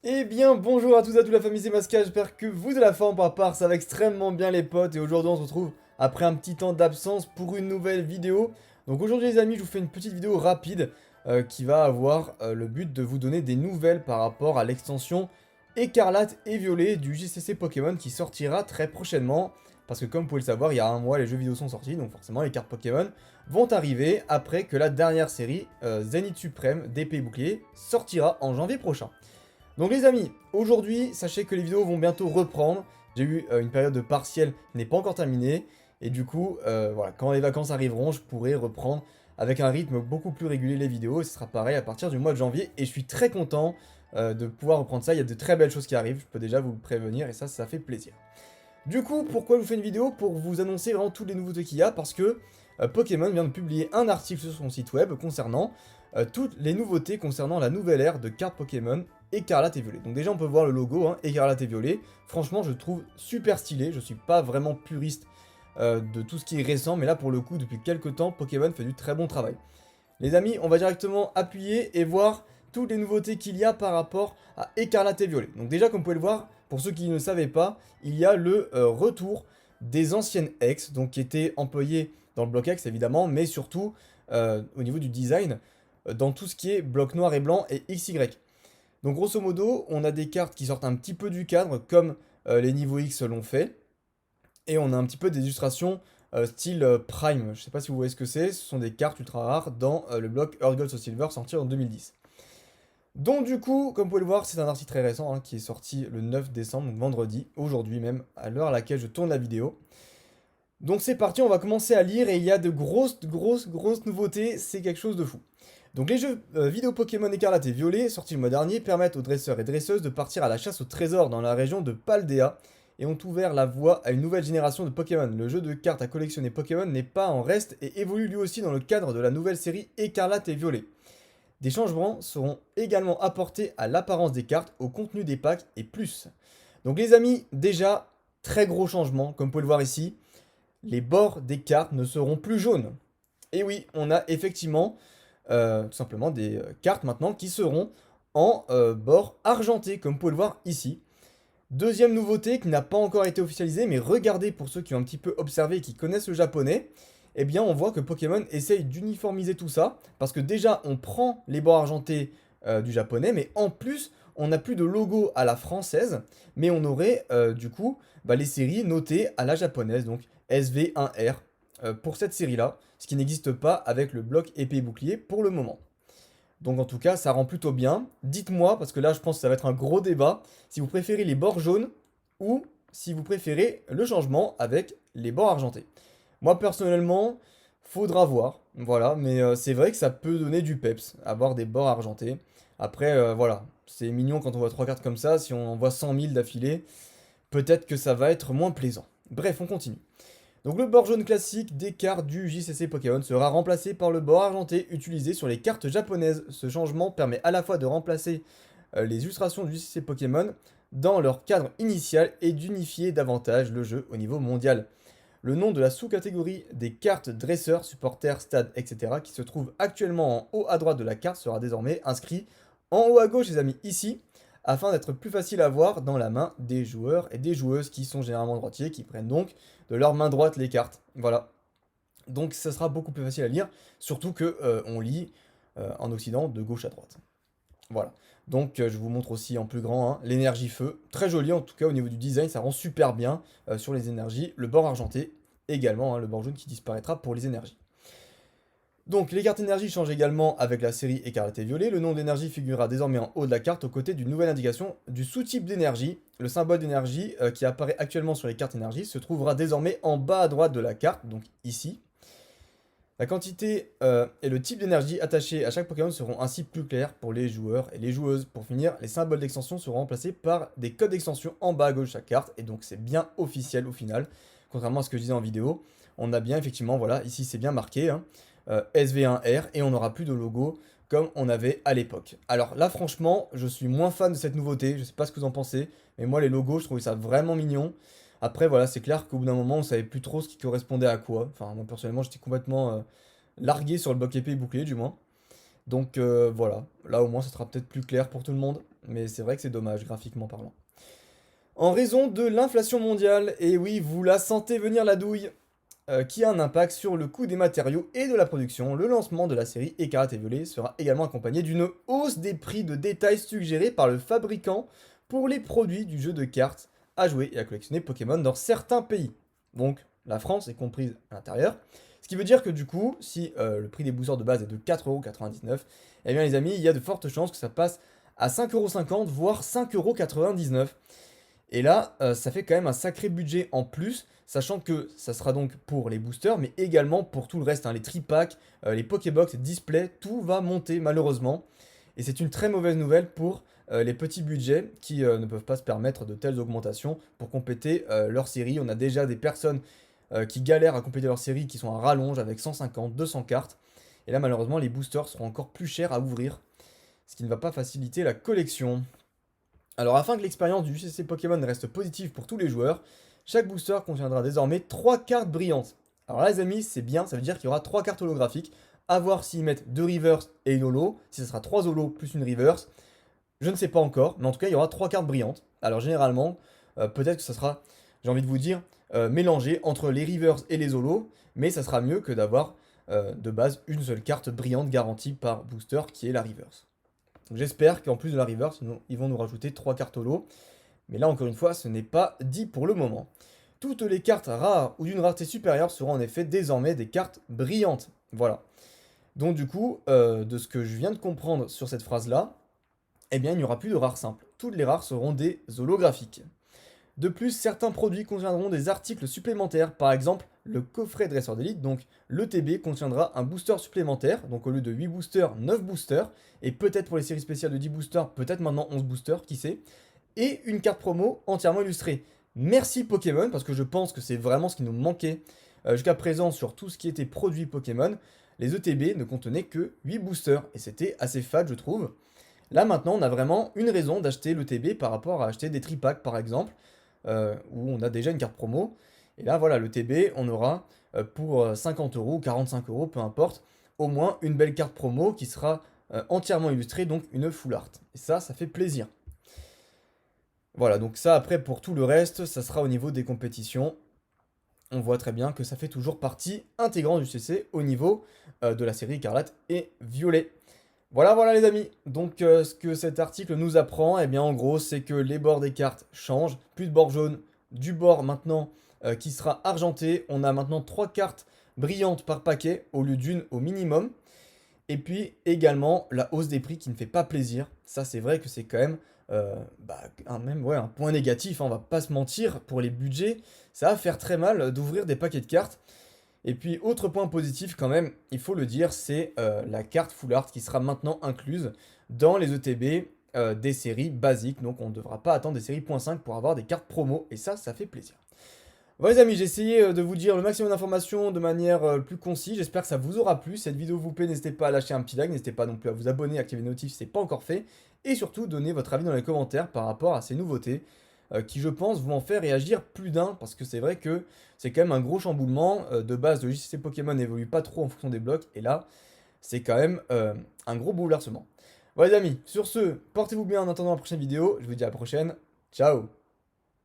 Eh bien bonjour à tous la famille, c'est Masca, j'espère que vous de la forme, par part ça va extrêmement bien les potes. Et aujourd'hui on se retrouve après un petit temps d'absence pour une nouvelle vidéo. Donc aujourd'hui les amis, je vous fais une petite vidéo rapide qui va avoir le but de vous donner des nouvelles par rapport à l'extension Écarlate et Violet du JCC Pokémon qui sortira très prochainement. Parce que comme vous pouvez le savoir, il y a un mois les jeux vidéo sont sortis, donc forcément les cartes Pokémon vont arriver après que la dernière série Zenith Suprême d'épée et bouclier sortira en janvier prochain. Donc les amis, aujourd'hui, sachez que les vidéos vont bientôt reprendre. J'ai eu une période de partiel qui n'est pas encore terminée. Et du coup, voilà, quand les vacances arriveront, je pourrai reprendre avec un rythme beaucoup plus régulier les vidéos. Et ce sera pareil à partir du mois de janvier. Et je suis très content de pouvoir reprendre ça. Il y a de très belles choses qui arrivent, je peux déjà vous le prévenir. Et ça fait plaisir. Du coup, pourquoi je vous fais une vidéo? Pour vous annoncer vraiment toutes les nouveautés qu'il y a. Parce que Pokémon vient de publier un article sur son site web concernant toutes les nouveautés concernant la nouvelle ère de cartes Pokémon Écarlate et Violet. Donc déjà on peut voir le logo, hein, Écarlate et Violet. Franchement je le trouve super stylé, je suis pas vraiment puriste de tout ce qui est récent, mais là pour le coup depuis quelques temps Pokémon fait du très bon travail. Les amis, on va directement appuyer et voir toutes les nouveautés qu'il y a par rapport à Écarlate et Violet. Donc déjà comme vous pouvez le voir, pour ceux qui ne le savaient pas, il y a le retour des anciennes X, donc qui étaient employées dans le bloc X évidemment, mais surtout au niveau du design, dans tout ce qui est bloc noir et blanc et XY. Donc grosso modo, on a des cartes qui sortent un petit peu du cadre, comme les niveaux X l'ont fait. Et on a un petit peu des illustrations style Prime. Je sais pas si vous voyez ce que c'est. Ce sont des cartes ultra rares dans le bloc Earth Gold Soul Silver sorti en 2010. Donc du coup, comme vous pouvez le voir, c'est un article très récent hein, qui est sorti le 9 décembre, donc vendredi, aujourd'hui même, à l'heure à laquelle je tourne la vidéo. Donc c'est parti, on va commencer à lire et il y a de grosses nouveautés, c'est quelque chose de fou. Donc les jeux vidéo Pokémon Écarlate et Violet, sortis le mois dernier, permettent aux dresseurs et dresseuses de partir à la chasse au trésor dans la région de Paldea et ont ouvert la voie à une nouvelle génération de Pokémon. Le jeu de cartes à collectionner Pokémon n'est pas en reste et évolue lui aussi dans le cadre de la nouvelle série Écarlate et Violet. Des changements seront également apportés à l'apparence des cartes, au contenu des packs et plus. Donc les amis, déjà, très gros changement, comme vous pouvez le voir ici, les bords des cartes ne seront plus jaunes. Et oui, on a effectivement tout simplement des cartes maintenant qui seront en bord argenté, comme vous pouvez le voir ici. Deuxième nouveauté qui n'a pas encore été officialisée, mais regardez pour ceux qui ont un petit peu observé et qui connaissent le japonais, eh bien on voit que Pokémon essaye d'uniformiser tout ça, parce que déjà on prend les bords argentés du japonais, mais en plus on n'a plus de logo à la française, mais on aurait du coup les séries notées à la japonaise, donc SV1R pour cette série-là, ce qui n'existe pas avec le bloc épée et bouclier pour le moment. Donc en tout cas, ça rend plutôt bien. Dites-moi, parce que là je pense que ça va être un gros débat, si vous préférez les bords jaunes ou si vous préférez le changement avec les bords argentés. Moi personnellement, faudra voir, voilà, mais c'est vrai que ça peut donner du peps, avoir des bords argentés. Après, voilà, c'est mignon quand on voit trois cartes comme ça, si on en voit 100 000 d'affilée, peut-être que ça va être moins plaisant. Bref, on continue. Donc le bord jaune classique des cartes du JCC Pokémon sera remplacé par le bord argenté utilisé sur les cartes japonaises. Ce changement permet à la fois de remplacer les illustrations du JCC Pokémon dans leur cadre initial et d'unifier davantage le jeu au niveau mondial. Le nom de la sous-catégorie des cartes dresseurs, supporters, stades, etc. qui se trouve actuellement en haut à droite de la carte sera désormais inscrit en haut à gauche les amis ici, afin d'être plus facile à voir dans la main des joueurs et des joueuses qui sont généralement droitiers, qui prennent donc de leur main droite les cartes. Voilà. Donc ça sera beaucoup plus facile à lire, surtout que on lit en Occident de gauche à droite. Voilà. Donc je vous montre aussi en plus grand hein, l'énergie feu. Très joli en tout cas au niveau du design, ça rend super bien sur les énergies. Le bord argenté également, hein, le bord jaune qui disparaîtra pour les énergies. Donc les cartes énergie changent également avec la série Écarlate et Violet. Le nom d'énergie figurera désormais en haut de la carte aux côtés d'une nouvelle indication du sous-type d'énergie. Le symbole d'énergie qui apparaît actuellement sur les cartes énergie se trouvera désormais en bas à droite de la carte, donc ici. La quantité et le type d'énergie attachés à chaque Pokémon seront ainsi plus clairs pour les joueurs et les joueuses. Pour finir, les symboles d'extension seront remplacés par des codes d'extension en bas à gauche de chaque carte, et donc c'est bien officiel au final, contrairement à ce que je disais en vidéo. On a bien effectivement, voilà, ici c'est bien marqué, hein, SV1R, et on n'aura plus de logo comme on avait à l'époque. Alors là franchement, je suis moins fan de cette nouveauté, je sais pas ce que vous en pensez, mais moi les logos, je trouvais ça vraiment mignon. Après voilà, c'est clair qu'au bout d'un moment, on savait plus trop ce qui correspondait à quoi. Enfin, moi personnellement, j'étais complètement largué sur le bloc épée et bouclier du moins. Donc voilà, là au moins ça sera peut-être plus clair pour tout le monde, mais c'est vrai que c'est dommage graphiquement parlant. En raison de l'inflation mondiale, et oui, vous la sentez venir la douille, qui a un impact sur le coût des matériaux et de la production, le lancement de la série Écarlate et Violet sera également accompagné d'une hausse des prix de détail suggérés par le fabricant pour les produits du jeu de cartes à jouer et à collectionner Pokémon dans certains pays. Donc la France est comprise à l'intérieur. Ce qui veut dire que du coup, si le prix des boosters de base est de 4,99€, eh bien les amis, il y a de fortes chances que ça passe à 5,50€, voire 5,99€. Et là, ça fait quand même un sacré budget en plus, sachant que ça sera donc pour les boosters, mais également pour tout le reste, hein, les tripacks, les Pokébox, les displays, tout va monter malheureusement. Et c'est une très mauvaise nouvelle pour les petits budgets qui ne peuvent pas se permettre de telles augmentations pour compléter leur série. On a déjà des personnes qui galèrent à compléter leur série, qui sont à rallonge avec 150, 200 cartes. Et là, malheureusement, les boosters seront encore plus chers à ouvrir, ce qui ne va pas faciliter la collection. Alors afin que l'expérience du UCC Pokémon reste positive pour tous les joueurs, chaque booster contiendra désormais 3 cartes brillantes. Alors là les amis, c'est bien, ça veut dire qu'il y aura 3 cartes holographiques, à voir s'ils mettent 2 reverse et une holo, si ce sera 3 holos plus une reverse, je ne sais pas encore, mais en tout cas il y aura 3 cartes brillantes. Alors généralement, peut-être que ça sera, j'ai envie de vous dire, mélangé entre les reverse et les holos, mais ça sera mieux que d'avoir de base une seule carte brillante garantie par booster qui est la reverse. Donc j'espère qu'en plus de la reverse, ils vont nous rajouter 3 cartes holo. Mais là, encore une fois, ce n'est pas dit pour le moment. Toutes les cartes rares ou d'une rareté supérieure seront en effet désormais des cartes brillantes. Voilà. Donc du coup, de ce que je viens de comprendre sur cette phrase-là, eh bien, il n'y aura plus de rares simples. Toutes les rares seront des holographiques. De plus, certains produits contiendront des articles supplémentaires, par exemple le coffret dresseur d'élite, donc l'ETB contiendra un booster supplémentaire, donc au lieu de 8 boosters, 9 boosters, et peut-être pour les séries spéciales de 10 boosters, peut-être maintenant 11 boosters, qui sait, et une carte promo entièrement illustrée. Merci Pokémon, parce que je pense que c'est vraiment ce qui nous manquait jusqu'à présent sur tout ce qui était produit Pokémon. Les ETB ne contenaient que 8 boosters, et c'était assez fade je trouve. Là maintenant on a vraiment une raison d'acheter l'ETB par rapport à acheter des tripacks par exemple, où on a déjà une carte promo. Et là, voilà, le TB, on aura pour 50 euros ou 45 euros, peu importe, au moins une belle carte promo qui sera entièrement illustrée, donc une full art. Et ça fait plaisir. Voilà, donc ça, après, pour tout le reste, ça sera au niveau des compétitions. On voit très bien que ça fait toujours partie intégrante du CC au niveau de la série Écarlate et Violet. Voilà, voilà les amis. Donc ce que cet article nous apprend, eh bien en gros, c'est que les bords des cartes changent. Plus de bord jaune, du bord maintenant qui sera argenté. On a maintenant 3 cartes brillantes par paquet au lieu d'une au minimum. Et puis également la hausse des prix qui ne fait pas plaisir. Ça c'est vrai que c'est quand même, un point négatif, hein, on va pas se mentir, pour les budgets. Ça va faire très mal d'ouvrir des paquets de cartes. Et puis, autre point positif quand même, il faut le dire, c'est la carte Full Art qui sera maintenant incluse dans les ETB des séries basiques. Donc, on ne devra pas attendre des séries .5 pour avoir des cartes promo. Et ça fait plaisir. Voilà les amis, j'ai essayé de vous dire le maximum d'informations de manière plus concise. J'espère que ça vous aura plu. Cette vidéo vous plaît, n'hésitez pas à lâcher un petit like. N'hésitez pas non plus à vous abonner, activer les notifs si ce n'est pas encore fait. Et surtout, donnez votre avis dans les commentaires par rapport à ces nouveautés qui, je pense, vont en faire réagir plus d'un. Parce que c'est vrai que c'est quand même un gros chamboulement. De base, le JCC Pokémon n'évolue pas trop en fonction des blocs. Et là, c'est quand même un gros bouleversement. Voilà les amis, sur ce, portez-vous bien en attendant la prochaine vidéo. Je vous dis à la prochaine. Ciao!